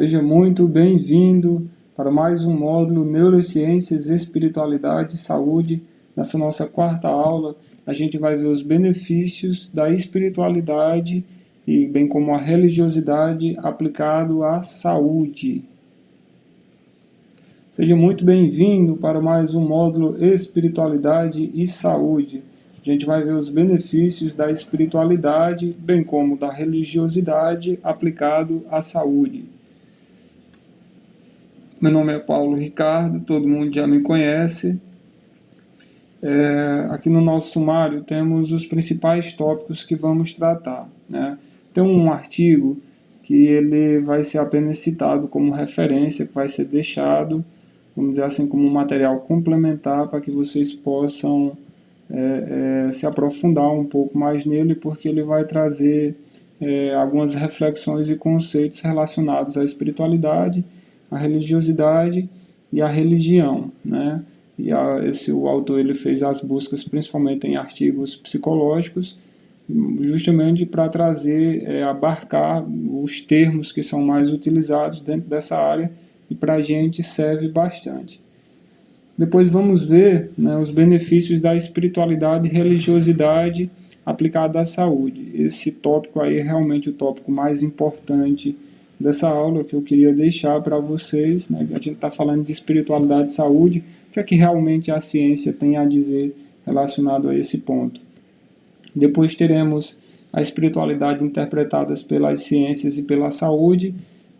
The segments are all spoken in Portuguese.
Seja muito bem-vindo para mais um módulo Neurociências, Espiritualidade e Saúde. Nessa nossa quarta aula, a gente vai ver os benefícios da espiritualidade e bem como a religiosidade aplicado à saúde. Seja muito bem-vindo para mais um módulo Espiritualidade e Saúde. A gente vai ver os benefícios da espiritualidade, bem como da religiosidade aplicado à saúde. Meu nome é Paulo Ricardo, todo mundo já me conhece. Aqui no nosso sumário temos os principais tópicos que vamos tratar, né? Tem um artigo que ele vai ser apenas citado como referência, que vai ser deixado, vamos dizer assim, como um material complementar para que vocês possam se aprofundar um pouco mais nele, porque ele vai trazer algumas reflexões e conceitos relacionados à espiritualidade, à religiosidade e à religião, né? O autor ele fez as buscas principalmente em artigos psicológicos, justamente para trazer, abarcar os termos que são mais utilizados dentro dessa área, e para a gente serve bastante. Depois vamos ver, né, os benefícios da espiritualidade e religiosidade aplicada à saúde. Esse tópico aí é realmente o tópico mais importante dessa aula, que eu queria deixar para vocês, né? A gente está falando de espiritualidade e saúde, o que é que realmente a ciência tem a dizer relacionado a esse ponto. Depois teremos a espiritualidade interpretada pelas ciências e pela saúde.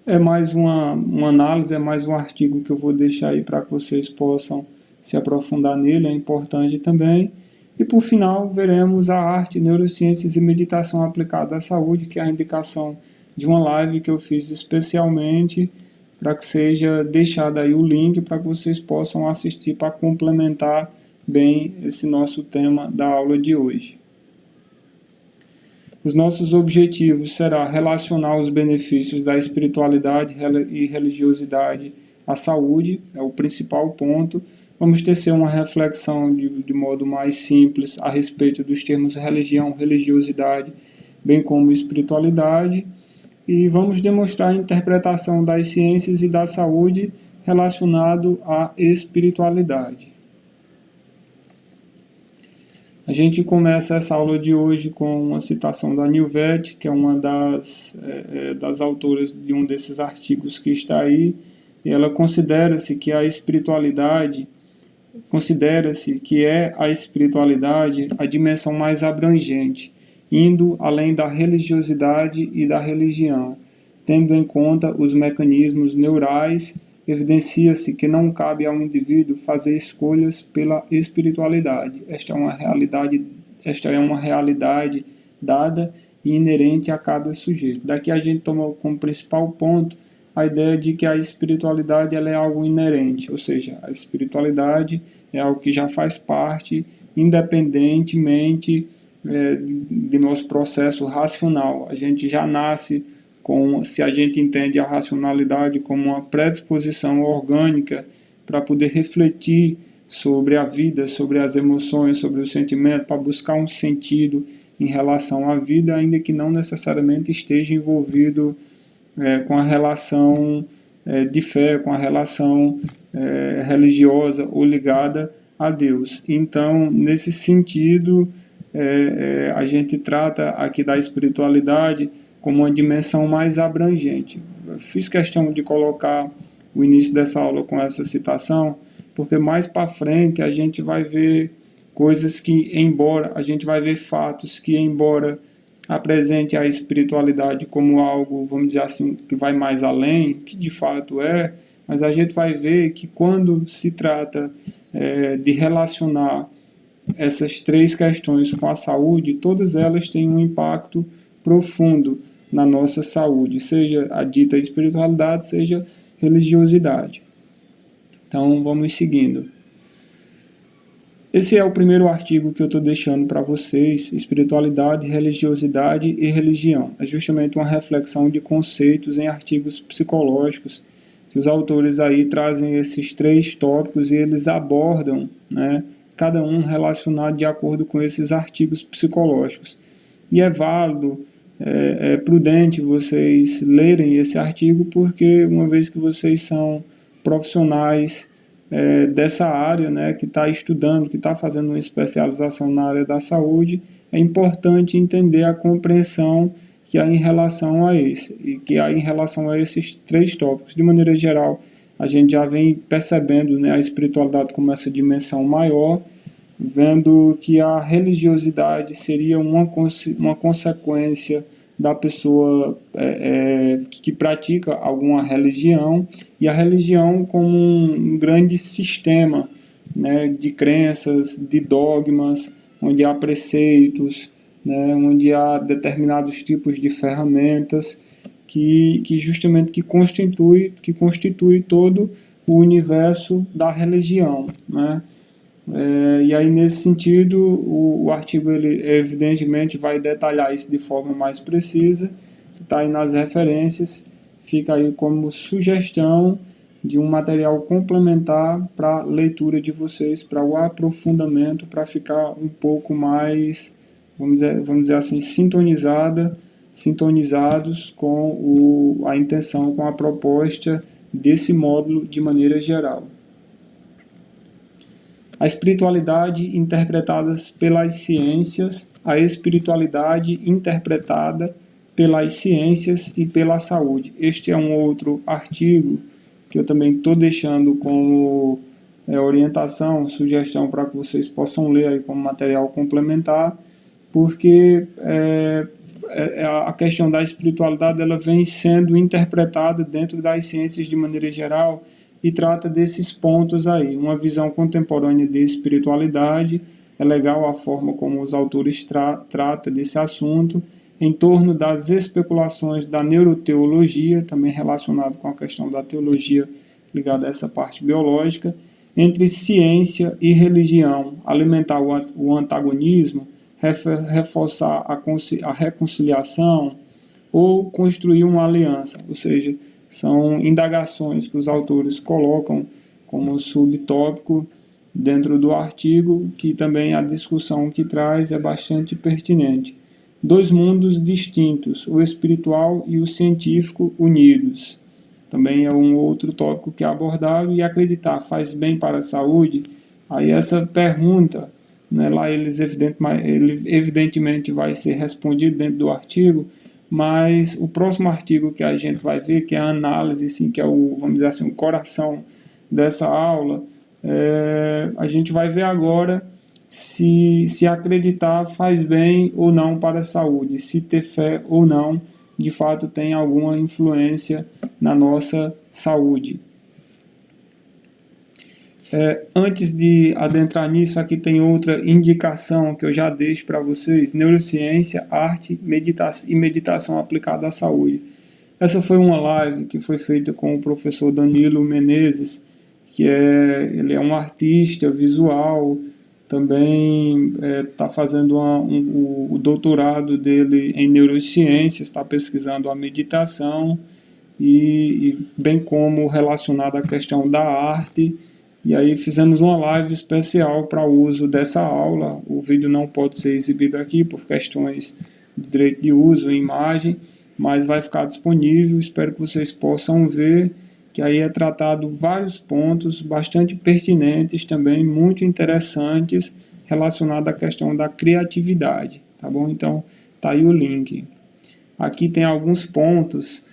É mais uma análise, é mais um artigo que eu vou deixar aí para que vocês possam se aprofundar nele, é importante também. E por final, veremos a arte, neurociências e meditação aplicada à saúde, que é a indicação de uma live que eu fiz especialmente para que seja deixado aí o link para que vocês possam assistir para complementar bem esse nosso tema da aula de hoje. Os nossos objetivos será relacionar os benefícios da espiritualidade e religiosidade à saúde, é o principal ponto. Vamos tecer uma reflexão de modo mais simples a respeito dos termos religião, religiosidade, bem como espiritualidade, e vamos demonstrar a interpretação das ciências e da saúde relacionado à espiritualidade. A gente começa essa aula de hoje com uma citação da Nilvet, que é uma das autoras de um desses artigos que está aí, e ela considera-se que a espiritualidade, a dimensão mais abrangente, indo além da religiosidade e da religião, tendo em conta os mecanismos neurais. Evidencia-se que não cabe ao indivíduo fazer escolhas pela espiritualidade. Esta é uma realidade dada e inerente a cada sujeito. Daqui a gente toma como principal ponto a ideia de que a espiritualidade ela é algo inerente, ou seja, a espiritualidade é algo que já faz parte, independentemente de nosso processo racional. A gente já nasce se a gente entende a racionalidade como uma predisposição orgânica para poder refletir sobre a vida, sobre as emoções, sobre o sentimento, para buscar um sentido em relação à vida, ainda que não necessariamente esteja envolvido com a relação de fé, com a relação religiosa ou ligada a Deus. Então, nesse sentido, a gente trata aqui da espiritualidade como uma dimensão mais abrangente. Eu fiz questão de colocar o início dessa aula com essa citação, porque mais para frente a gente vai ver coisas que, a gente vai ver fatos que, embora apresente a espiritualidade como algo, vamos dizer assim, que vai mais além, que de fato é, mas a gente vai ver que quando se trata de relacionar essas três questões com a saúde, todas elas têm um impacto profundo na nossa saúde, seja a dita espiritualidade, seja religiosidade. Então, vamos seguindo. Esse é o primeiro artigo que eu estou deixando para vocês, espiritualidade, religiosidade e religião. É justamente uma reflexão de conceitos em artigos psicológicos, que os autores aí trazem esses três tópicos e eles abordam, né, cada um relacionado de acordo com esses artigos psicológicos. E é válido é prudente vocês lerem esse artigo, porque uma vez que vocês são profissionais dessa área, né, que está estudando, que está fazendo uma especialização na área da saúde, é importante entender a compreensão que há em relação a esses 3 tópicos. De maneira geral, a gente já vem percebendo, né, a espiritualidade como essa dimensão maior, vendo que a religiosidade seria uma consequência da pessoa que pratica alguma religião, e a religião como um grande sistema, né, de crenças, de dogmas, onde há preceitos, né, onde há determinados tipos de ferramentas que justamente constitui todo o universo da religião, né? E aí, nesse sentido, o artigo ele evidentemente vai detalhar isso de forma mais precisa, está aí nas referências, fica aí como sugestão de um material complementar para a leitura de vocês, para o aprofundamento, para ficar um pouco mais, vamos dizer assim, sintonizados com a intenção, com a proposta desse módulo de maneira geral. A espiritualidade interpretada pelas ciências, a espiritualidade interpretada pelas ciências e pela saúde. Este é um outro artigo que eu também estou deixando como orientação, sugestão para que vocês possam ler aí como material complementar, porque a questão da espiritualidade ela vem sendo interpretada dentro das ciências de maneira geral, e trata desses pontos aí, uma visão contemporânea de espiritualidade. É legal a forma como os autores tratam desse assunto, em torno das especulações da neuroteologia, também relacionado com a questão da teologia ligada a essa parte biológica, entre ciência e religião, alimentar o antagonismo, reforçar a reconciliação ou construir uma aliança, ou seja, são indagações que os autores colocam como subtópico dentro do artigo, que também a discussão que traz é bastante pertinente. 2 mundos distintos, o espiritual e o científico unidos. Também é um outro tópico que é abordado, e acreditar faz bem para a saúde? Aí essa pergunta, né, lá ele evidentemente vai ser respondido dentro do artigo, mas o próximo artigo que a gente vai ver, que é a análise, sim, que é vamos dizer assim, o coração dessa aula, a gente vai ver agora se acreditar faz bem ou não para a saúde, se ter fé ou não, de fato tem alguma influência na nossa saúde. Antes de adentrar nisso, aqui tem outra indicação que eu já deixo para vocês: neurociência, arte e meditação aplicada à saúde. Essa foi uma live que foi feita com o professor Danilo Menezes, que ele é um artista visual, também está fazendo o doutorado dele em neurociências, está pesquisando a meditação, e bem como relacionado à questão da arte. E aí fizemos uma live especial para o uso dessa aula. O vídeo não pode ser exibido aqui por questões de direito de uso e imagem, mas vai ficar disponível. Espero que vocês possam ver, que aí é tratado vários pontos bastante pertinentes também, muito interessantes, relacionados à questão da criatividade, tá bom? Então, tá aí o link. Aqui tem alguns pontos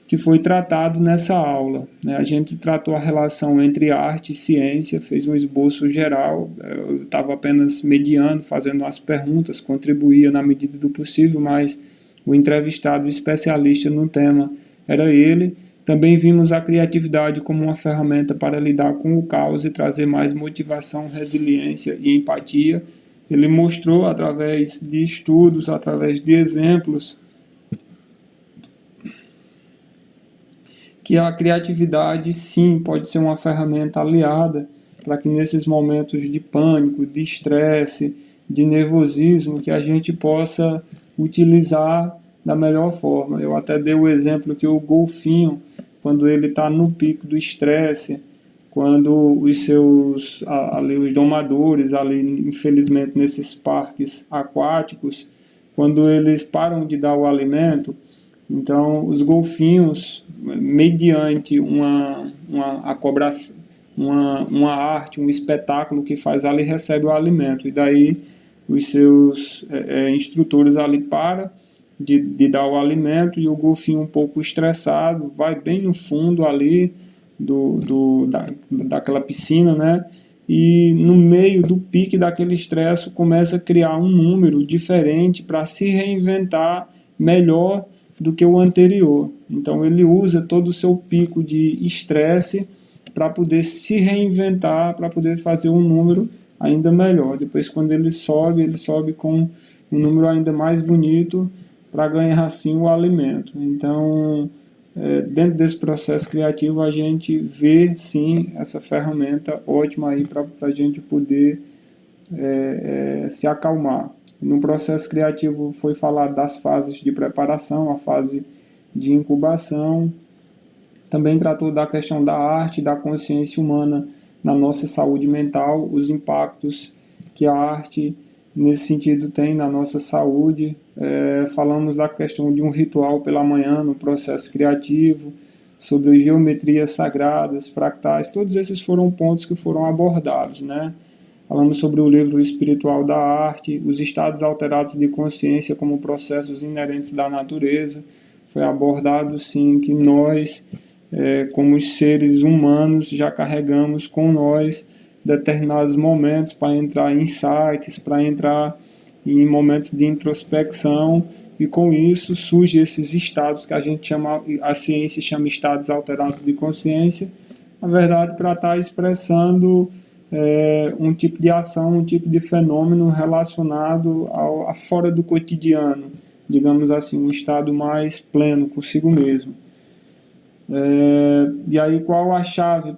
que foi tratado nessa aula, né? A gente tratou a relação entre arte e ciência, fez um esboço geral, eu estava apenas mediando, fazendo as perguntas, contribuía na medida do possível, mas o entrevistado especialista no tema era ele. Também vimos a criatividade como uma ferramenta para lidar com o caos e trazer mais motivação, resiliência e empatia. Ele mostrou através de estudos, através de exemplos, que a criatividade, sim, pode ser uma ferramenta aliada para que nesses momentos de pânico, de estresse, de nervosismo, que a gente possa utilizar da melhor forma. Eu até dei o exemplo que o golfinho, quando ele está no pico do estresse, quando os domadores, infelizmente, nesses parques aquáticos, quando eles param de dar o alimento, então os golfinhos, mediante uma arte, um espetáculo que faz ali, recebe o alimento. E daí os seus instrutores ali param de dar o alimento, e o golfinho, um pouco estressado, vai bem no fundo ali daquela piscina, né? E no meio do pique daquele estresse começa a criar um número diferente para se reinventar melhor do que o anterior. Então ele usa todo o seu pico de estresse para poder se reinventar, para poder fazer um número ainda melhor. Depois, quando ele sobe com um número ainda mais bonito para ganhar assim o alimento. Então, dentro desse processo criativo, a gente vê sim essa ferramenta ótima aí para a gente poder se acalmar. No processo criativo foi falado das fases de preparação, a fase de incubação, também tratou da questão da arte, da consciência humana na nossa saúde mental, os impactos que a arte nesse sentido tem na nossa saúde. Falamos da questão de um ritual pela manhã no processo criativo, sobre geometrias sagradas, fractais, todos esses foram pontos que foram abordados, né? Falamos sobre o livro espiritual da arte, os estados alterados de consciência como processos inerentes da natureza. Foi abordado, sim, que nós, como seres humanos, já carregamos com nós determinados momentos para entrar em insights, para entrar em momentos de introspecção, e com isso surgem esses estados que a ciência chama estados alterados de consciência, na verdade, para estar expressando um tipo de ação, um tipo de fenômeno relacionado a fora do cotidiano, digamos assim, um estado mais pleno consigo mesmo. E aí qual a chave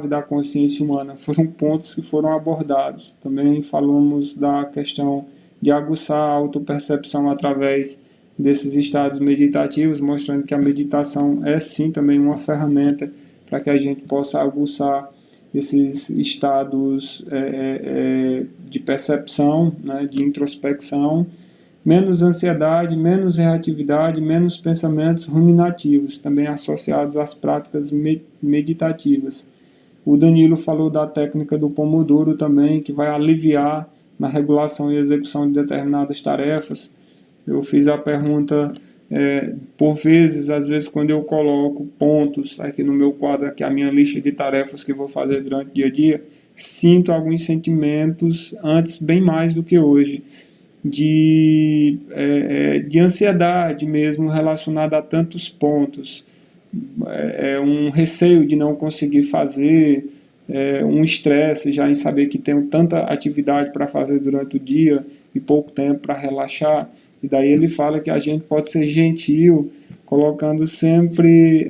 da consciência humana? Foram pontos que foram abordados. Também falamos da questão de aguçar a autopercepção através desses estados meditativos, mostrando que a meditação é sim também uma ferramenta para que a gente possa aguçar esses estados de percepção, né, de introspecção, menos ansiedade, menos reatividade, menos pensamentos ruminativos, também associados às práticas meditativas. O Danilo falou da técnica do Pomodoro também, que vai aliviar na regulação e execução de determinadas tarefas. Eu fiz a pergunta, por vezes, às vezes quando eu coloco pontos aqui no meu quadro, aqui a minha lista de tarefas que vou fazer durante o dia a dia, sinto alguns sentimentos antes bem mais do que hoje, de ansiedade mesmo relacionada a tantos pontos, um receio de não conseguir fazer, um estresse já em saber que tenho tanta atividade para fazer durante o dia e pouco tempo para relaxar. E daí ele fala que a gente pode ser gentil, colocando sempre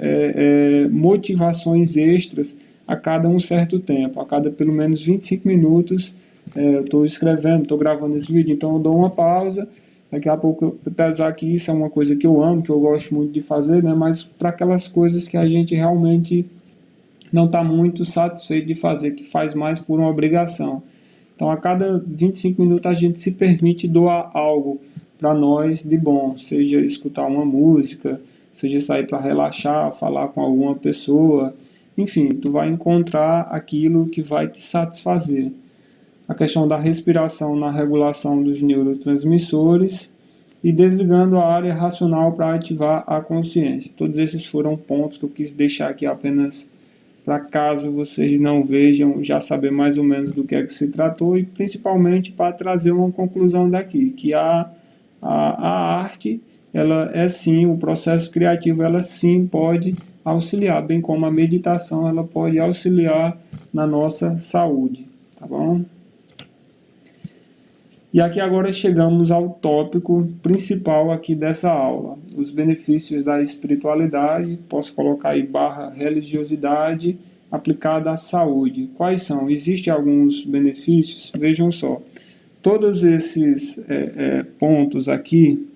motivações extras a cada um certo tempo, a cada pelo menos 25 minutos. Eu estou escrevendo, estou gravando esse vídeo, então eu dou uma pausa. Daqui a pouco, apesar que isso é uma coisa que eu amo, que eu gosto muito de fazer, né? Mas para aquelas coisas que a gente realmente não está muito satisfeito de fazer, que faz mais por uma obrigação. Então, a cada 25 minutos a gente se permite doar algo para nós de bom, seja escutar uma música, seja sair para relaxar, falar com alguma pessoa, enfim, tu vai encontrar aquilo que vai te satisfazer. A questão da respiração na regulação dos neurotransmissores e desligando a área racional para ativar a consciência. Todos esses foram pontos que eu quis deixar aqui apenas para caso vocês não vejam, já saber mais ou menos do que é que se tratou, e principalmente para trazer uma conclusão daqui, que a arte, ela é sim, o processo criativo, ela sim pode auxiliar, bem como a meditação, ela pode auxiliar na nossa saúde, tá bom? E aqui agora chegamos ao tópico principal aqui dessa aula, os benefícios da espiritualidade, posso colocar aí / religiosidade aplicada à saúde. Quais são? Existem alguns benefícios? Vejam só, todos esses pontos aqui,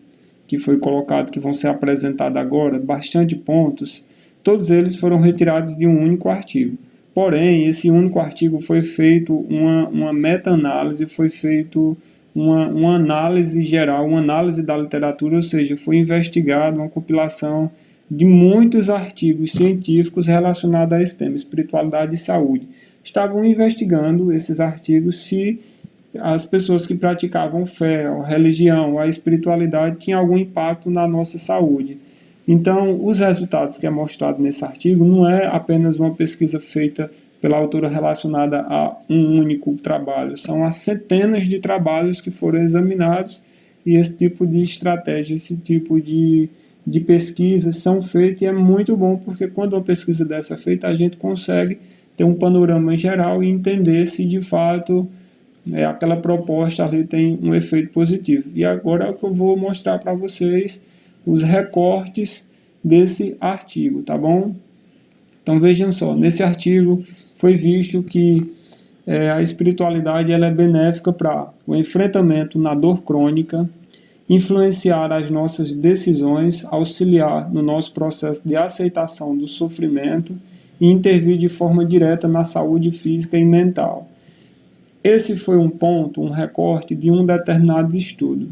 que foi colocado, que vão ser apresentados agora, bastante pontos, todos eles foram retirados de um único artigo. Porém, esse único artigo foi feito uma meta-análise, foi feito uma análise geral, uma análise da literatura, ou seja, foi investigado uma compilação de muitos artigos científicos relacionados a esse tema, espiritualidade e saúde. Estavam investigando esses artigos se as pessoas que praticavam fé, a religião, a espiritualidade tinham algum impacto na nossa saúde. Então, os resultados que é mostrado nesse artigo não é apenas uma pesquisa feita pela autora relacionada a um único trabalho, são as centenas de trabalhos que foram examinados e esse tipo de estratégia, esse tipo de pesquisas são feitas e é muito bom porque quando uma pesquisa dessa é feita, a gente consegue ter um panorama geral e entender se de fato aquela proposta ali tem um efeito positivo. E agora é que eu vou mostrar para vocês os recortes desse artigo, tá bom? Então vejam só, nesse artigo foi visto que a espiritualidade ela é benéfica para o enfrentamento na dor crônica, influenciar as nossas decisões, auxiliar no nosso processo de aceitação do sofrimento e intervir de forma direta na saúde física e mental. Esse foi um ponto, um recorte de um determinado estudo.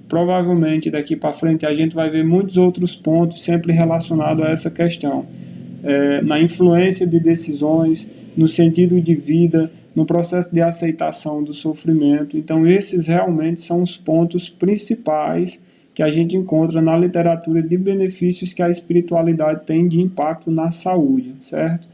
Provavelmente daqui para frente a gente vai ver muitos outros pontos sempre relacionados a essa questão. Na influência de decisões, no sentido de vida, no processo de aceitação do sofrimento. Então esses realmente são os pontos principais que a gente encontra na literatura de benefícios que a espiritualidade tem de impacto na saúde, certo?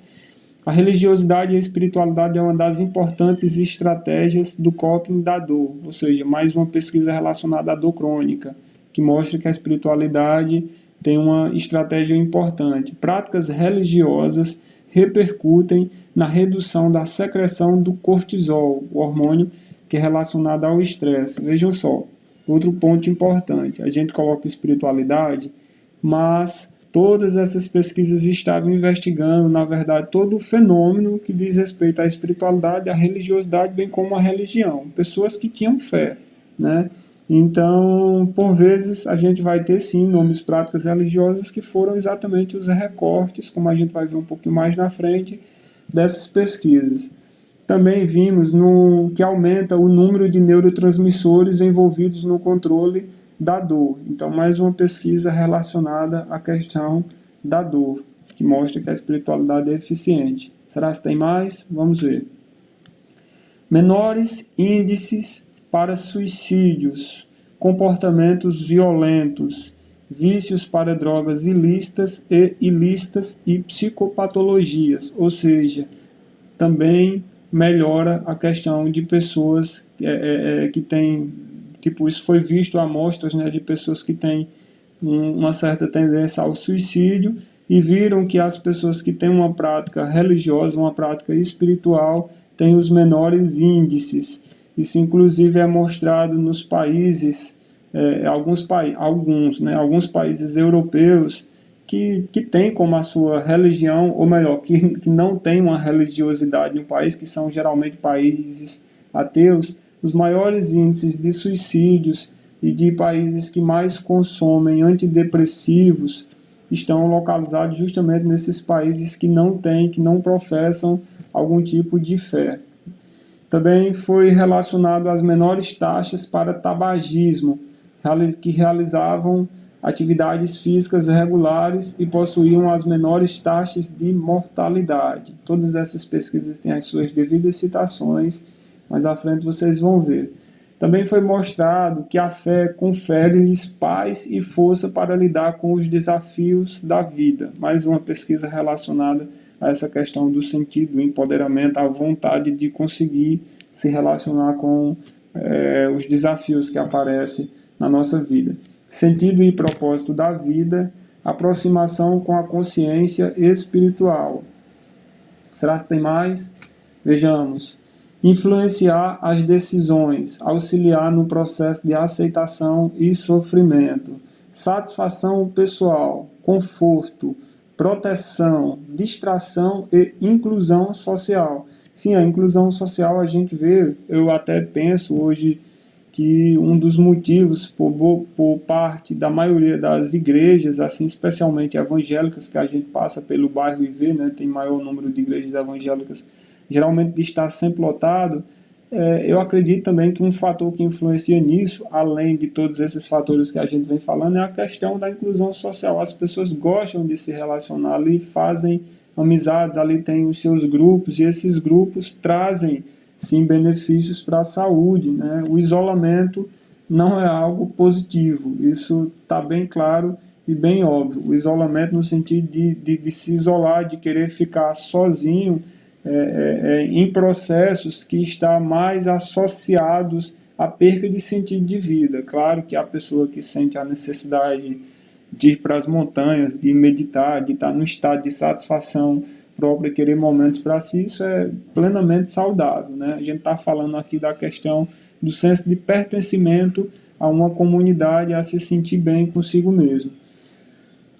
A religiosidade e a espiritualidade é uma das importantes estratégias do coping da dor, ou seja, mais uma pesquisa relacionada à dor crônica, que mostra que a espiritualidade tem uma estratégia importante. Práticas religiosas repercutem na redução da secreção do cortisol, o hormônio que é relacionado ao estresse. Vejam só, outro ponto importante, a gente coloca espiritualidade, mas todas essas pesquisas estavam investigando, na verdade, todo o fenômeno que diz respeito à espiritualidade, à religiosidade, bem como à religião. Pessoas que tinham fé, né? Então, por vezes, a gente vai ter, sim, nomes, práticas religiosas que foram exatamente os recortes, como a gente vai ver um pouquinho mais na frente, dessas pesquisas. Também vimos que aumenta o número de neurotransmissores envolvidos no controle da dor. Então, mais uma pesquisa relacionada à questão da dor, que mostra que a espiritualidade é eficiente. Será que tem mais? Vamos ver. Menores índices para suicídios, comportamentos violentos, vícios para drogas ilícitas e psicopatologias, ou seja, também melhora a questão de pessoas que têm, tipo, isso foi visto amostras, né, de pessoas que têm uma certa tendência ao suicídio e viram que as pessoas que têm uma prática religiosa, uma prática espiritual, têm os menores índices. Isso inclusive é mostrado nos países, alguns países europeus que tem como a sua religião, ou melhor, que não tem uma religiosidade no país, que são geralmente países ateus, os maiores índices de suicídios e de países que mais consomem antidepressivos estão localizados justamente nesses países que não têm, que não professam algum tipo de fé. Também foi relacionado às menores taxas para tabagismo, que realizavam atividades físicas regulares e possuíam as menores taxas de mortalidade. Todas essas pesquisas têm as suas devidas citações, mas à frente vocês vão ver. Também foi mostrado que a fé confere-lhes paz e força para lidar com os desafios da vida. Mais uma pesquisa relacionada a essa questão do sentido, do empoderamento, a vontade de conseguir se relacionar com os desafios que aparecem na nossa vida. Sentido e propósito da vida, aproximação com a consciência espiritual. Será que tem mais? Vejamos. Influenciar as decisões, auxiliar no processo de aceitação e sofrimento, satisfação pessoal, conforto, proteção, distração e inclusão social. Sim, a inclusão social a gente vê, eu até penso hoje que um dos motivos por parte da maioria das igrejas, assim, especialmente evangélicas, que a gente passa pelo bairro e vê, né, tem maior número de igrejas evangélicas, geralmente de estar sempre lotado, Eu acredito também que um fator que influencia nisso, além de todos esses fatores que a gente vem falando, é a questão da inclusão social. As pessoas gostam de se relacionar ali, fazem amizades, ali tem os seus grupos, e esses grupos trazem, sim, benefícios para a saúde, né? O isolamento não é algo positivo, isso está bem claro e bem óbvio. O isolamento no sentido de se isolar, de querer ficar sozinho, em processos que estão mais associados à perca de sentido de vida. Claro que a pessoa que sente a necessidade de ir para as montanhas, de meditar, de estar num estado de satisfação própria, querer momentos para si, isso é plenamente saudável, né? A gente está falando aqui da questão do senso de pertencimento a uma comunidade, a se sentir bem consigo mesmo,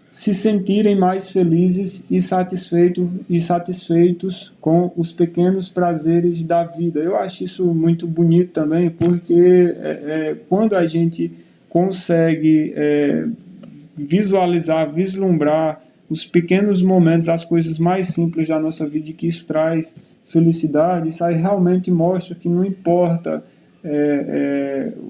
se sentirem mais felizes e satisfeitos com os pequenos prazeres da vida. Eu acho isso muito bonito também, porque quando a gente consegue visualizar, vislumbrar os pequenos momentos, as coisas mais simples da nossa vida, e que isso traz felicidade, isso aí realmente mostra que não importa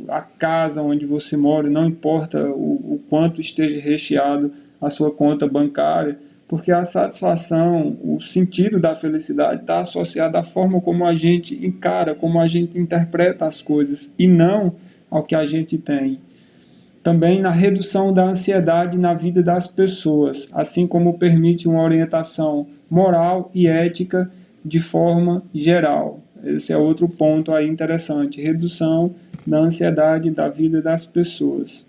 a casa onde você mora, não importa o quanto esteja recheado a sua conta bancária, porque a satisfação, o sentido da felicidade está associado à forma como a gente encara, como a gente interpreta as coisas, e não ao que a gente tem. Também na redução da ansiedade na vida das pessoas, assim como permite uma orientação moral e ética de forma geral. Esse é outro ponto aí interessante, redução da ansiedade da vida das pessoas,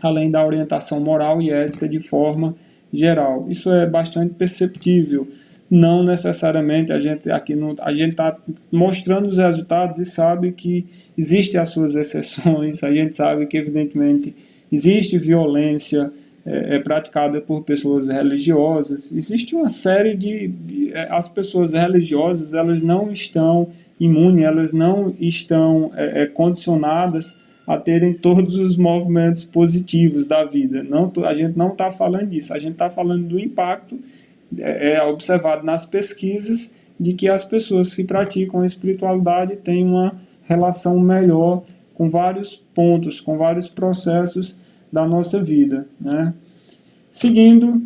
além da orientação moral e ética de forma geral. Isso é bastante perceptível. Não necessariamente a gente está mostrando os resultados e sabe que existem as suas exceções, a gente sabe que evidentemente existe violência praticada por pessoas religiosas, existe uma série as pessoas religiosas, elas não estão imunes, elas não estão condicionadas a terem todos os movimentos positivos da vida. Não, a gente não está falando disso, a gente está falando do impacto observado nas pesquisas de que as pessoas que praticam a espiritualidade têm uma relação melhor com vários pontos, com vários processos da nossa vida, né? Seguindo,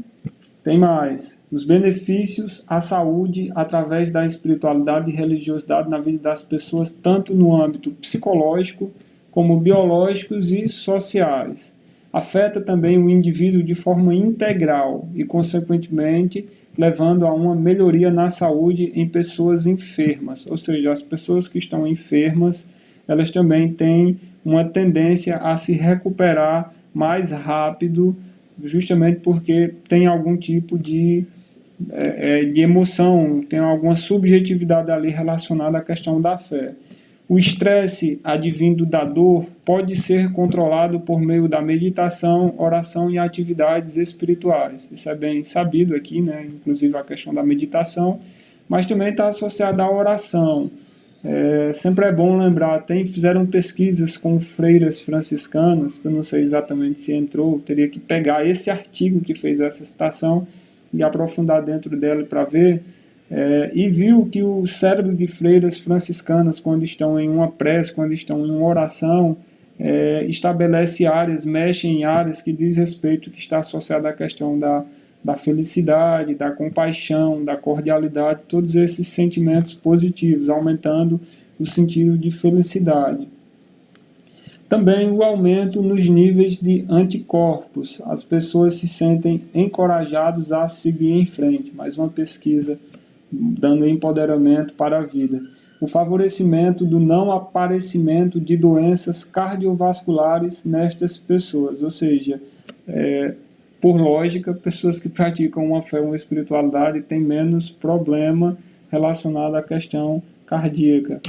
tem mais os benefícios à saúde através da espiritualidade e religiosidade na vida das pessoas, tanto no âmbito psicológico como biológicos e sociais. Afeta também o indivíduo de forma integral e, consequentemente, levando a uma melhoria na saúde em pessoas enfermas. Ou seja, as pessoas que estão enfermas, elas também têm uma tendência a se recuperar mais rápido, justamente porque tem algum tipo de emoção, tem alguma subjetividade ali relacionada à questão da fé. O estresse advindo da dor pode ser controlado por meio da meditação, oração e atividades espirituais. Isso é bem sabido aqui, né? Inclusive a questão da meditação, mas também está associada à oração. Sempre é bom lembrar, fizeram pesquisas com freiras franciscanas, que eu não sei exatamente se entrou, teria que pegar esse artigo que fez essa citação e aprofundar dentro dela para ver, e viu que o cérebro de freiras franciscanas, quando estão em uma prece, quando estão em uma oração, estabelece áreas, mexe em áreas que diz respeito, que está associada à questão da felicidade, da compaixão, da cordialidade, todos esses sentimentos positivos, aumentando o sentido de felicidade. Também o aumento nos níveis de anticorpos. As pessoas se sentem encorajadas a seguir em frente. Mais uma pesquisa dando empoderamento para a vida. O favorecimento do não aparecimento de doenças cardiovasculares nestas pessoas. Ou seja, por lógica, pessoas que praticam uma fé, uma espiritualidade, têm menos problema relacionado à questão cardíaca.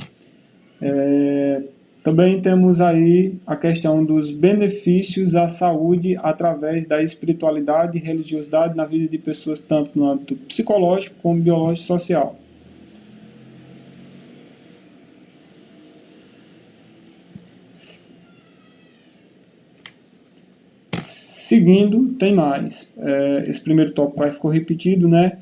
Também temos aí a questão dos benefícios à saúde através da espiritualidade e religiosidade na vida de pessoas, tanto no âmbito psicológico como biológico e social. Seguindo, tem mais. Esse primeiro tópico aí ficou repetido, né?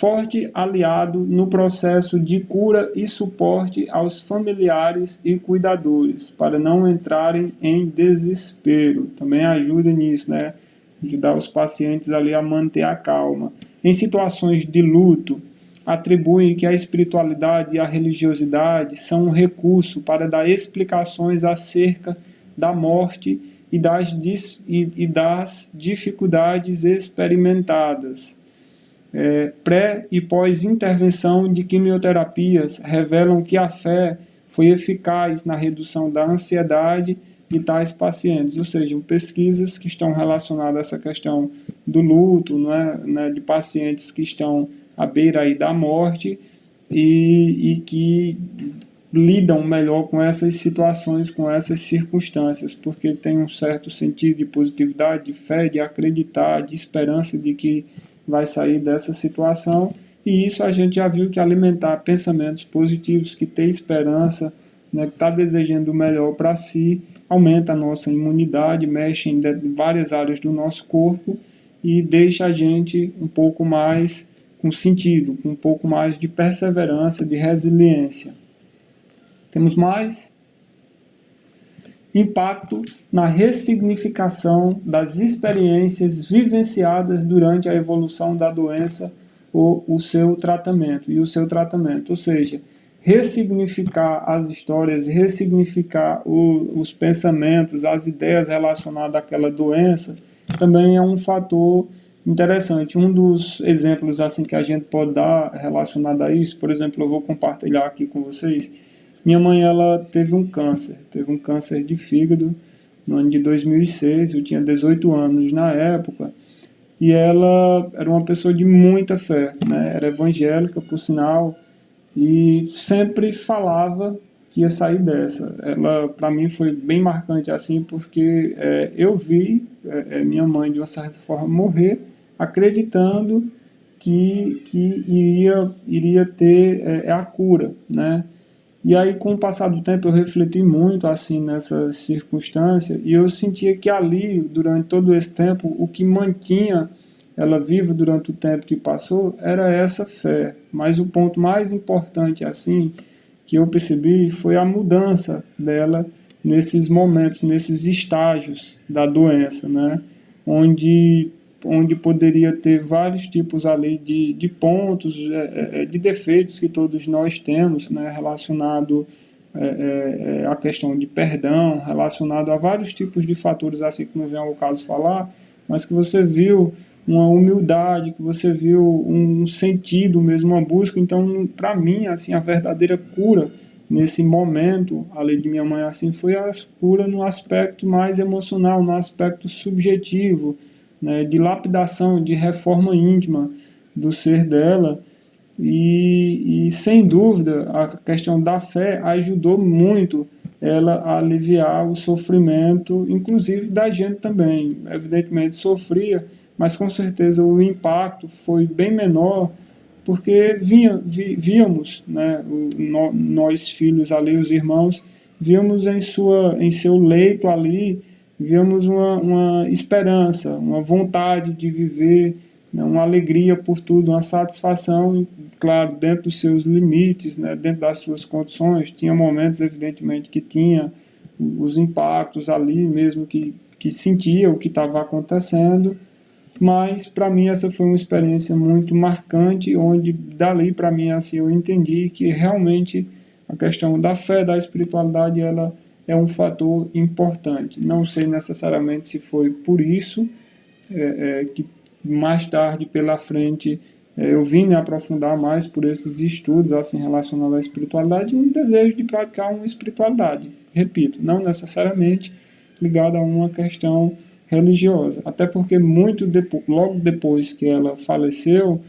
forte aliado no processo de cura e suporte aos familiares e cuidadores, para não entrarem em desespero. Também ajuda nisso, né? Ajudar os pacientes ali a manter a calma. Em situações de luto, atribuem que a espiritualidade e a religiosidade são um recurso para dar explicações acerca da morte e das dificuldades experimentadas. Pré e pós-intervenção de quimioterapias revelam que a fé foi eficaz na redução da ansiedade de tais pacientes, ou seja, pesquisas que estão relacionadas a essa questão do luto, né, de pacientes que estão à beira aí da morte e que lidam melhor com essas situações, com essas circunstâncias, porque tem um certo sentido de positividade, de fé, de acreditar, de esperança de que vai sair dessa situação, e isso a gente já viu que alimentar pensamentos positivos, que ter esperança, né, que está desejando o melhor para si, aumenta a nossa imunidade, mexe em várias áreas do nosso corpo e deixa a gente um pouco mais com sentido, com um pouco mais de perseverança, de resiliência. Temos mais? Impacto na ressignificação das experiências vivenciadas durante a evolução da doença ou o seu tratamento. Ou seja, ressignificar as histórias, ressignificar os pensamentos, as ideias relacionadas àquela doença, também é um fator interessante. Um dos exemplos assim que a gente pode dar relacionado a isso, por exemplo, eu vou compartilhar aqui com vocês. Minha mãe, ela teve um câncer de fígado no ano de 2006, eu tinha 18 anos na época, e ela era uma pessoa de muita fé, né? Era evangélica, por sinal, e sempre falava que ia sair dessa. Ela, para mim, foi bem marcante assim, porque eu vi minha mãe, de uma certa forma, morrer acreditando que iria ter a cura, né? E aí, com o passar do tempo, eu refleti muito assim nessa circunstância e eu sentia que ali, durante todo esse tempo, o que mantinha ela viva durante o tempo que passou era essa fé. Mas o ponto mais importante assim que eu percebi foi a mudança dela nesses momentos, nesses estágios da doença, né? Onde poderia ter vários tipos ali de pontos, de defeitos que todos nós temos, né, relacionado à questão de perdão, relacionado a vários tipos de fatores, assim que não vem ao caso falar, mas que você viu uma humildade, que você viu um sentido mesmo, uma busca. Então, para mim, assim, a verdadeira cura nesse momento, além de minha mãe, assim, foi a cura no aspecto mais emocional, no aspecto subjetivo, né, de lapidação, de reforma íntima do ser dela, e sem dúvida a questão da fé ajudou muito ela a aliviar o sofrimento, inclusive da gente também. Evidentemente sofria, mas com certeza o impacto foi bem menor, porque víamos, né, nós filhos ali, os irmãos, víamos em seu leito ali, víamos uma esperança, uma vontade de viver, né, uma alegria por tudo, uma satisfação, claro, dentro dos seus limites, né, dentro das suas condições. Tinha momentos, evidentemente, que tinha os impactos ali, mesmo que sentia o que estava acontecendo, mas para mim essa foi uma experiência muito marcante, onde dali para mim assim eu entendi que realmente a questão da fé, da espiritualidade, ela é um fator importante. Não sei necessariamente se foi por isso que mais tarde pela frente eu vim me aprofundar mais por esses estudos assim relacionados à espiritualidade, e um desejo de praticar uma espiritualidade, repito, não necessariamente ligada a uma questão religiosa, até porque logo depois que ela faleceu,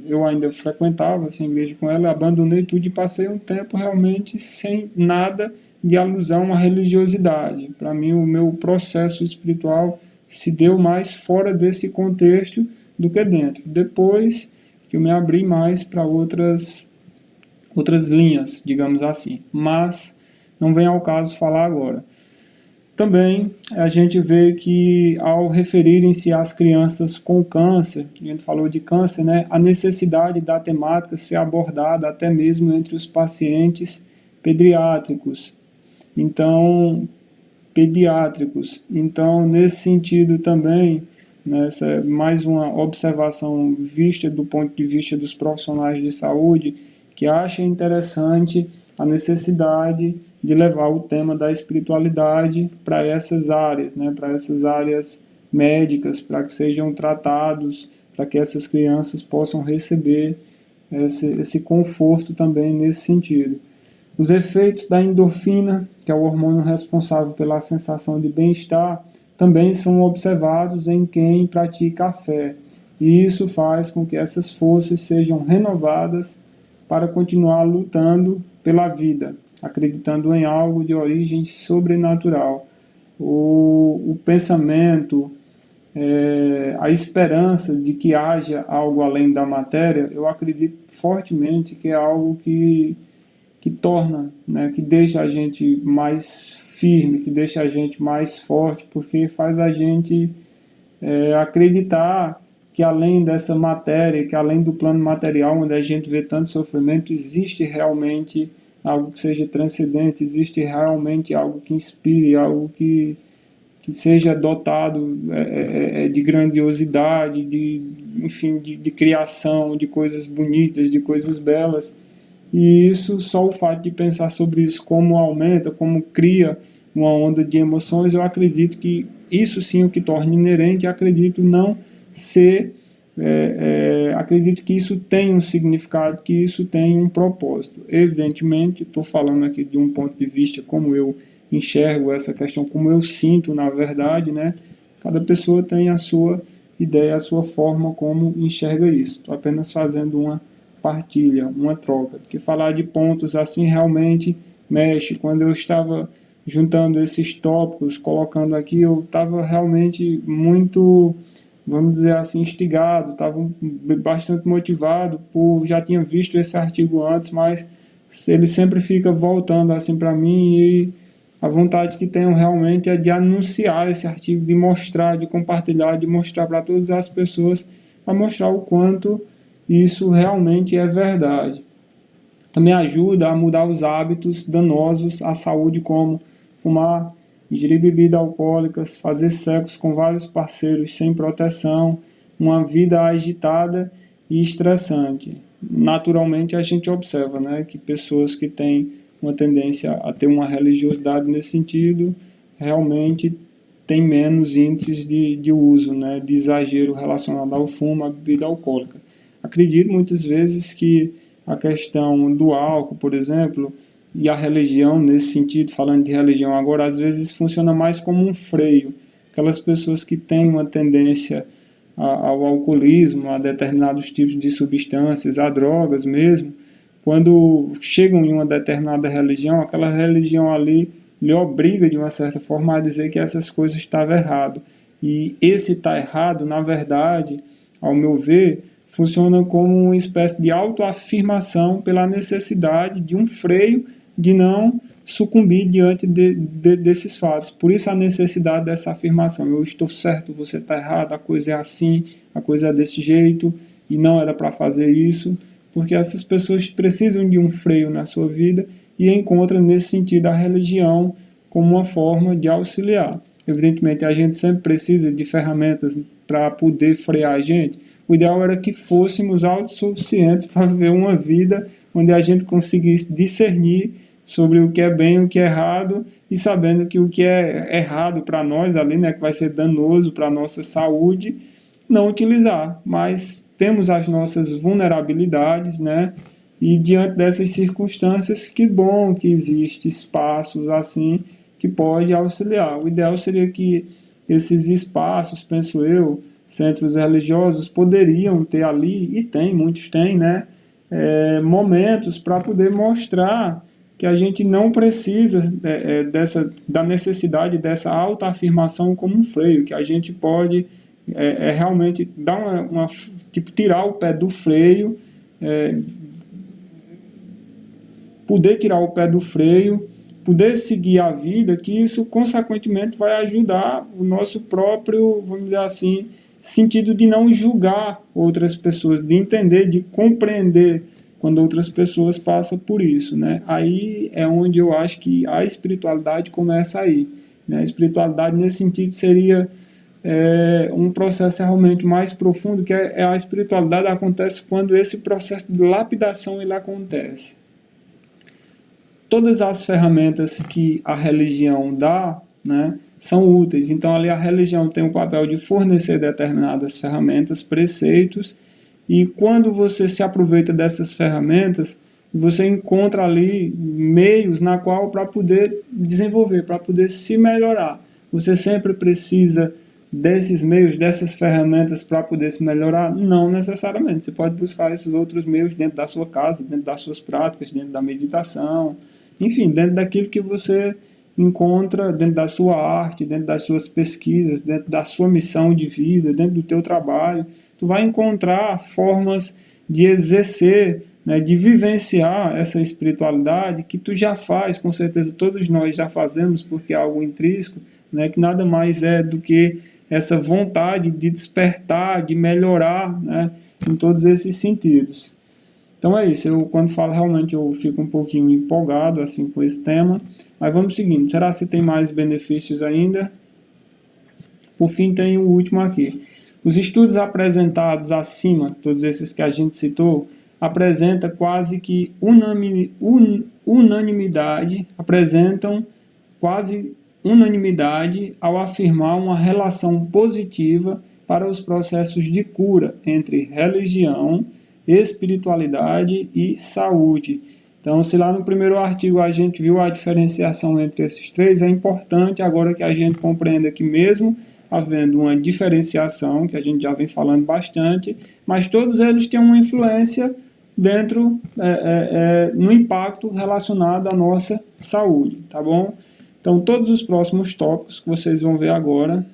eu ainda frequentava assim, a igreja com ela, abandonei tudo e passei um tempo realmente sem nada de alusão à religiosidade. Para mim, o meu processo espiritual se deu mais fora desse contexto do que dentro. Depois que eu me abri mais para outras linhas, digamos assim. Mas não vem ao caso falar agora. Também a gente vê que ao referirem-se às crianças com câncer, a gente falou de câncer, né, a necessidade da temática ser abordada até mesmo entre os pacientes pediátricos. Então, nesse sentido também, essa é mais uma observação vista do ponto de vista dos profissionais de saúde, que acha interessante a necessidade de levar o tema da espiritualidade para essas áreas, né, para essas áreas médicas, para que sejam tratados, para que essas crianças possam receber esse conforto também nesse sentido. Os efeitos da endorfina, que é o hormônio responsável pela sensação de bem-estar, também são observados em quem pratica a fé. E isso faz com que essas forças sejam renovadas para continuar lutando pela vida, acreditando em algo de origem sobrenatural. O pensamento, a esperança de que haja algo além da matéria, eu acredito fortemente que é algo que torna, né, que deixa a gente mais firme, que deixa a gente mais forte, porque faz a gente acreditar que além dessa matéria, que além do plano material, onde a gente vê tanto sofrimento, existe realmente algo que seja transcendente, existe realmente algo que inspire, algo que seja dotado de grandiosidade, enfim, de criação, de coisas bonitas, de coisas belas. E isso, só o fato de pensar sobre isso, como aumenta, como cria uma onda de emoções, eu acredito que isso sim é o que torna inerente, acredito não ser, acredito que isso tem um significado, que isso tem um propósito. Evidentemente, estou falando aqui de um ponto de vista como eu enxergo essa questão, como eu sinto na verdade, né? Cada pessoa tem a sua ideia, a sua forma como enxerga isso. Estou apenas fazendo uma partilha, uma troca, porque falar de pontos assim realmente mexe. Quando eu estava juntando esses tópicos, colocando aqui, eu estava realmente muito, vamos dizer assim, instigado, estava bastante motivado, já tinha visto esse artigo antes, mas ele sempre fica voltando assim para mim e a vontade que tenho realmente é de anunciar esse artigo, de mostrar, de compartilhar, de mostrar para todas as pessoas, para mostrar o quanto isso realmente é verdade. Também ajuda a mudar os hábitos danosos à saúde, como fumar, ingerir bebidas alcoólicas, fazer sexo com vários parceiros sem proteção, uma vida agitada e estressante. Naturalmente, a gente observa, né, que pessoas que têm uma tendência a ter uma religiosidade nesse sentido, realmente têm menos índices de uso, né, de exagero relacionado ao fumo, à bebida alcoólica. Acredito muitas vezes que a questão do álcool, por exemplo, e a religião, nesse sentido, falando de religião agora, às vezes funciona mais como um freio. Aquelas pessoas que têm uma tendência ao alcoolismo, a determinados tipos de substâncias, a drogas mesmo, quando chegam em uma determinada religião, aquela religião ali lhe obriga, de uma certa forma, a dizer que essas coisas estavam errado. E esse está errado, na verdade, ao meu ver, funciona como uma espécie de autoafirmação pela necessidade de um freio de não sucumbir diante desses fatos. Por isso a necessidade dessa afirmação. Eu estou certo, você está errado, a coisa é assim, a coisa é desse jeito, e não era para fazer isso, porque essas pessoas precisam de um freio na sua vida e encontram nesse sentido a religião como uma forma de auxiliar. Evidentemente, a gente sempre precisa de ferramentas para poder frear a gente. O ideal era que fôssemos autossuficientes para viver uma vida onde a gente conseguisse discernir sobre o que é bem e o que é errado, e sabendo que o que é errado para nós ali, né, que vai ser danoso para a nossa saúde, não utilizar. Mas temos as nossas vulnerabilidades, né, e diante dessas circunstâncias, que bom que existem espaços assim que pode auxiliar. O ideal seria que esses espaços, penso eu, centros religiosos, poderiam ter ali, e tem, muitos têm, né, momentos para poder mostrar que a gente não precisa da necessidade dessa autoafirmação como um freio, que a gente pode realmente dar tipo, tirar o pé do freio, poder tirar o pé do freio poder seguir a vida, que isso consequentemente vai ajudar o nosso próprio, vamos dizer assim, sentido de não julgar outras pessoas, de entender, de compreender quando outras pessoas passam por isso, né? Aí é onde eu acho que a espiritualidade começa aí, né? A espiritualidade nesse sentido seria um processo realmente mais profundo, que a espiritualidade acontece quando esse processo de lapidação ele acontece. Todas as ferramentas que a religião dá, né, são úteis. Então, ali a religião tem o papel de fornecer determinadas ferramentas, preceitos, e quando você se aproveita dessas ferramentas, você encontra ali meios na qual para poder desenvolver, para poder se melhorar. Você sempre precisa desses meios, dessas ferramentas para poder se melhorar? Não necessariamente. Você pode buscar esses outros meios dentro da sua casa, dentro das suas práticas, dentro da meditação, enfim, dentro daquilo que você encontra, dentro da sua arte, dentro das suas pesquisas, dentro da sua missão de vida, dentro do teu trabalho. Tu vai encontrar formas de exercer, né, de vivenciar essa espiritualidade que tu já faz, com certeza todos nós já fazemos, porque é algo intrínseco, né, que nada mais é do que essa vontade de despertar, de melhorar, né, em todos esses sentidos. Então é isso, eu quando falo realmente eu fico um pouquinho empolgado assim com esse tema, mas vamos seguindo. Será que tem mais benefícios ainda? Por fim tem o último aqui. Os estudos apresentados acima, todos esses que a gente citou, apresentam quase que apresentam quase unanimidade ao afirmar uma relação positiva para os processos de cura entre religião, espiritualidade e saúde. Então, se lá no primeiro artigo a gente viu a diferenciação entre esses três, é importante agora que a gente compreenda que mesmo havendo uma diferenciação, que a gente já vem falando bastante, mas todos eles têm uma influência dentro, no impacto relacionado à nossa saúde, tá bom? Então, todos os próximos tópicos que vocês vão ver agora,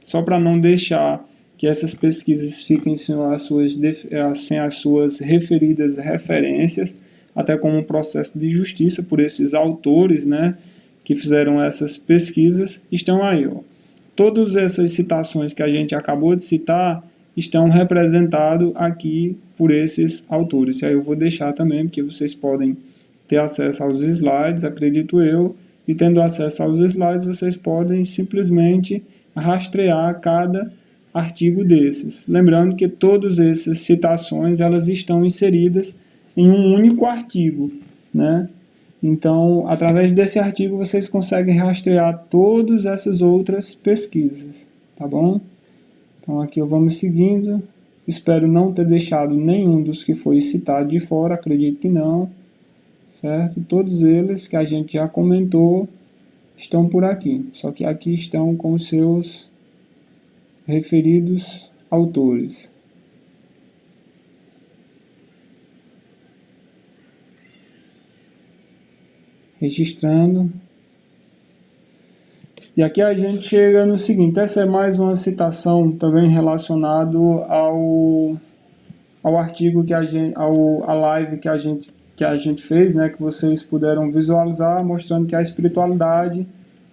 só para não deixar que essas pesquisas fiquem sem as suas referidas referências, até como um processo de justiça por esses autores, né, que fizeram essas pesquisas, estão aí, ó. Todas essas citações que a gente acabou de citar estão representadas aqui por esses autores. E aí eu vou deixar também, porque vocês podem ter acesso aos slides, acredito eu, e tendo acesso aos slides, vocês podem simplesmente rastrear cada artigo desses. Lembrando que todas essas citações elas estão inseridas em um único artigo, né? Então, através desse artigo, vocês conseguem rastrear todas essas outras pesquisas, tá bom? Então, aqui vamos seguindo. Espero não ter deixado nenhum dos que foi citado de fora, acredito que não, certo? Todos eles que a gente já comentou estão por aqui, só que aqui estão com os seus referidos autores. Registrando. E aqui a gente chega no seguinte, essa é mais uma citação também relacionada ao artigo que a live que a gente fez, né, que vocês puderam visualizar, mostrando que a espiritualidade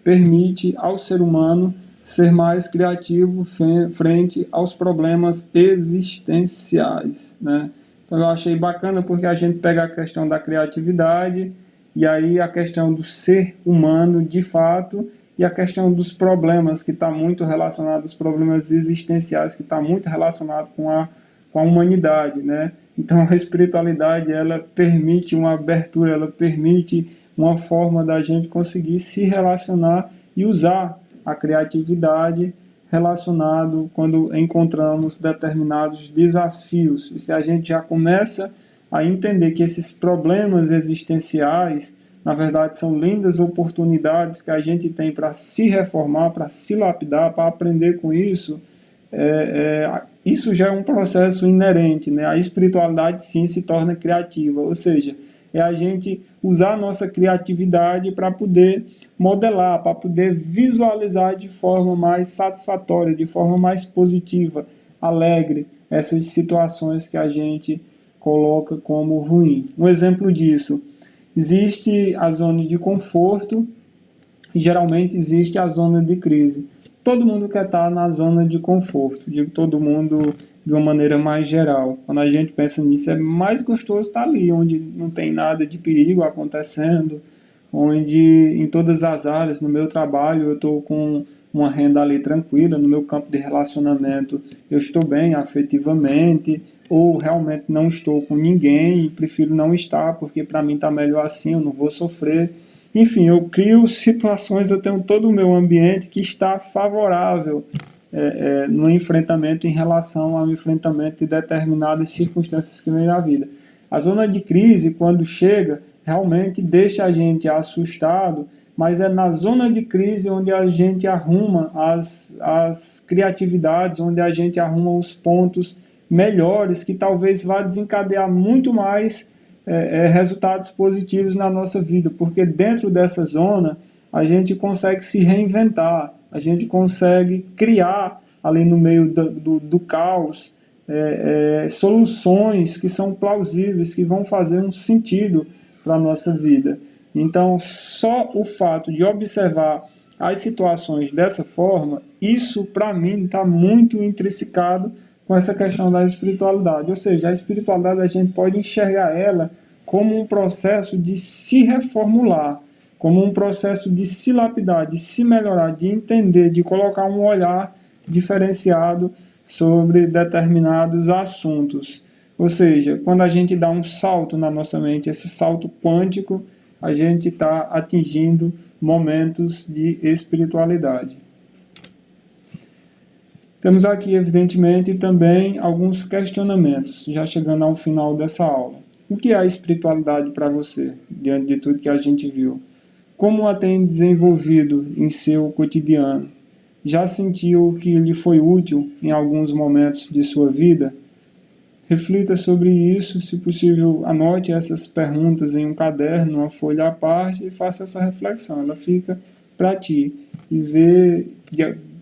permite ao ser humano ser mais criativo frente aos problemas existenciais, né? Então eu achei bacana porque a gente pega a questão da criatividade e aí a questão do ser humano de fato e a questão dos problemas que está muito relacionado aos problemas existenciais, que está muito relacionado com a humanidade, né? Então a espiritualidade ela permite uma abertura, ela permite uma forma da gente conseguir se relacionar e usar a criatividade relacionado quando encontramos determinados desafios. E se a gente já começa a entender que esses problemas existenciais, na verdade, são lindas oportunidades que a gente tem para se reformar, para se lapidar, para aprender com isso, isso já é um processo inerente, né? A espiritualidade sim se torna criativa, ou seja, é a gente usar a nossa criatividade para poder modelar, para poder visualizar de forma mais satisfatória, de forma mais positiva, alegre, essas situações que a gente coloca como ruim. Um exemplo disso Existe a zona de conforto e geralmente existe a zona de crise. Todo mundo quer estar na zona de conforto, digo todo mundo de uma maneira mais geral. Quando a gente pensa nisso, é mais gostoso estar ali, onde não tem nada de perigo acontecendo, onde em todas as áreas, no meu trabalho, eu estou com uma renda ali tranquila, no meu campo de relacionamento eu estou bem afetivamente, ou realmente não estou com ninguém e prefiro não estar, porque para mim está melhor assim, eu não vou sofrer. Enfim, eu crio situações, eu tenho todo o meu ambiente que está favorável no enfrentamento em relação ao enfrentamento de determinadas circunstâncias que vêm na vida. A zona de crise, quando chega, realmente deixa a gente assustado, mas é na zona de crise onde a gente arruma as criatividades, onde a gente arruma os pontos melhores que talvez vá desencadear muito mais resultados positivos na nossa vida, porque dentro dessa zona a gente consegue se reinventar, a gente consegue criar ali no meio do caos soluções que são plausíveis, que vão fazer um sentido para a nossa vida. Então, só o fato de observar as situações dessa forma, isso para mim está muito intrinsecado com essa questão da espiritualidade. Ou seja, a espiritualidade a gente pode enxergar ela como um processo de se reformular, como um processo de se lapidar, de se melhorar, de entender, de colocar um olhar diferenciado sobre determinados assuntos. Ou seja, quando a gente dá um salto na nossa mente, esse salto quântico, a gente está atingindo momentos de espiritualidade. Temos aqui, evidentemente, também alguns questionamentos, já chegando ao final dessa aula. O que é a espiritualidade para você, diante de tudo que a gente viu? Como a tem desenvolvido em seu cotidiano? Já sentiu que lhe foi útil em alguns momentos de sua vida? Reflita sobre isso, se possível, anote essas perguntas em um caderno, uma folha à parte e faça essa reflexão. Ela fica para ti e vê,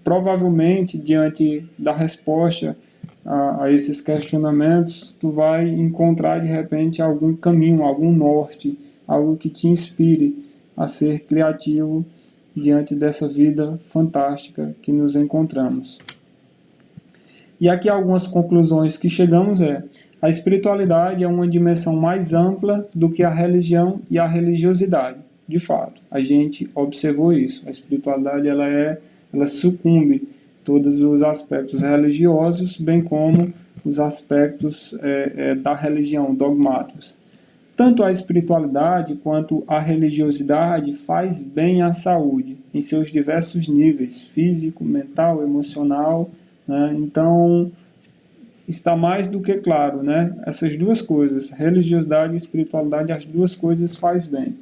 provavelmente, diante da resposta a esses questionamentos, tu vai encontrar de repente algum caminho, algum norte, algo que te inspire a ser criativo diante dessa vida fantástica que nos encontramos. E aqui algumas conclusões que chegamos a espiritualidade é uma dimensão mais ampla do que a religião e a religiosidade. De fato, a gente observou isso. A espiritualidade ela sucumbe todos os aspectos religiosos, bem como os aspectos da religião, dogmáticos. Tanto a espiritualidade quanto a religiosidade faz bem à saúde, em seus diversos níveis, físico, mental, emocional, né? Então, está mais do que claro, né? Essas duas coisas, religiosidade e espiritualidade, as duas coisas faz bem.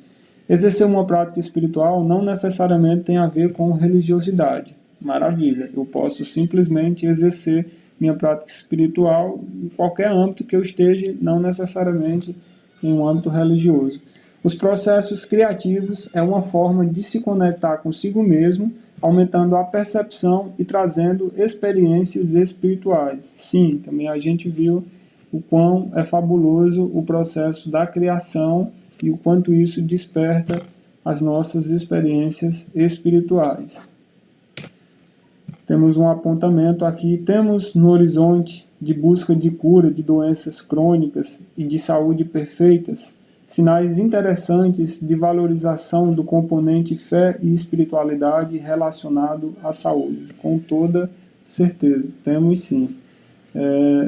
Exercer uma prática espiritual não necessariamente tem a ver com religiosidade. Maravilha, eu posso simplesmente exercer minha prática espiritual em qualquer âmbito que eu esteja, não necessariamente em um âmbito religioso. Os processos criativos é uma forma de se conectar consigo mesmo, aumentando a percepção e trazendo experiências espirituais. Sim, também a gente viu o quão é fabuloso o processo da criação e o quanto isso desperta as nossas experiências espirituais. Temos um apontamento aqui, temos no horizonte de busca de cura de doenças crônicas e de saúde perfeitas, sinais interessantes de valorização do componente fé e espiritualidade relacionado à saúde. Com toda certeza, temos sim.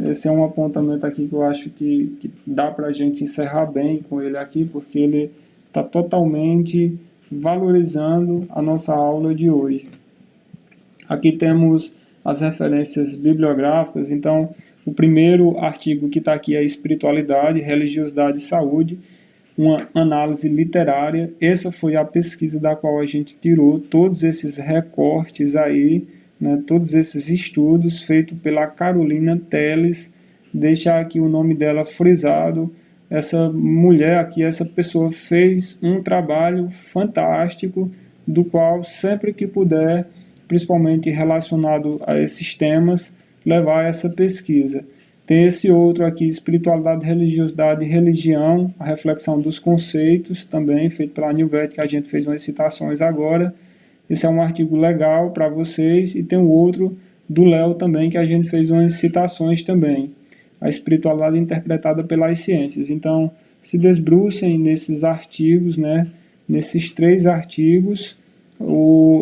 Esse é um apontamento aqui que eu acho que dá para a gente encerrar bem com ele aqui, porque ele está totalmente valorizando a nossa aula de hoje. Aqui temos as referências bibliográficas. Então, o primeiro artigo que está aqui é Espiritualidade, Religiosidade e Saúde, uma análise literária. Essa foi a pesquisa da qual a gente tirou todos esses recortes aí, né, todos esses estudos feitos pela Carolina Teles. Deixar aqui o nome dela frisado. Essa mulher aqui, essa pessoa fez um trabalho fantástico, do qual sempre que puder, principalmente relacionado a esses temas, levar essa pesquisa. Tem esse outro aqui, Espiritualidade, Religiosidade e Religião, a reflexão dos conceitos, também feito pela Nilvet, que a gente fez umas citações agora. Esse é um artigo legal para vocês. E tem o outro do Léo também, que a gente fez umas citações também. A espiritualidade interpretada pelas ciências. Então, se desbrucem nesses artigos, né? Nesses 3 artigos.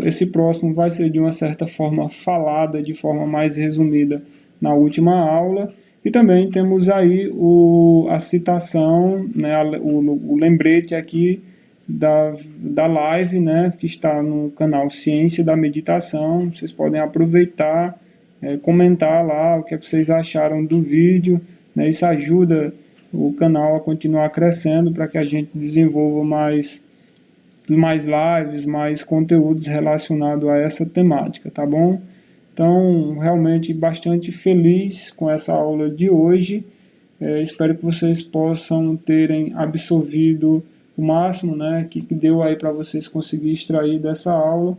Esse próximo vai ser de uma certa forma falada, de forma mais resumida na última aula. E também temos aí a citação, né, o lembrete aqui da live, né, que está no canal Ciência da Meditação. Vocês podem aproveitar, comentar lá o que vocês acharam do vídeo, né, isso ajuda o canal a continuar crescendo para que a gente desenvolva mais lives, mais conteúdos relacionados a essa temática, tá bom? Então, realmente bastante feliz com essa aula de hoje. Espero que vocês possam terem absorvido o máximo, né, que deu aí para vocês conseguir extrair dessa aula.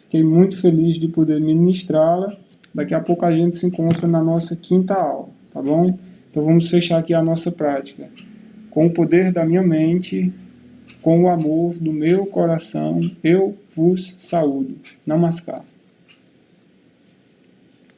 Fiquei muito feliz de poder ministrá-la. Daqui a pouco a gente se encontra na nossa 5ª aula, tá bom? Então vamos fechar aqui a nossa prática. Com o poder da minha mente, com o amor do meu coração, eu vos saúdo. Namaskar.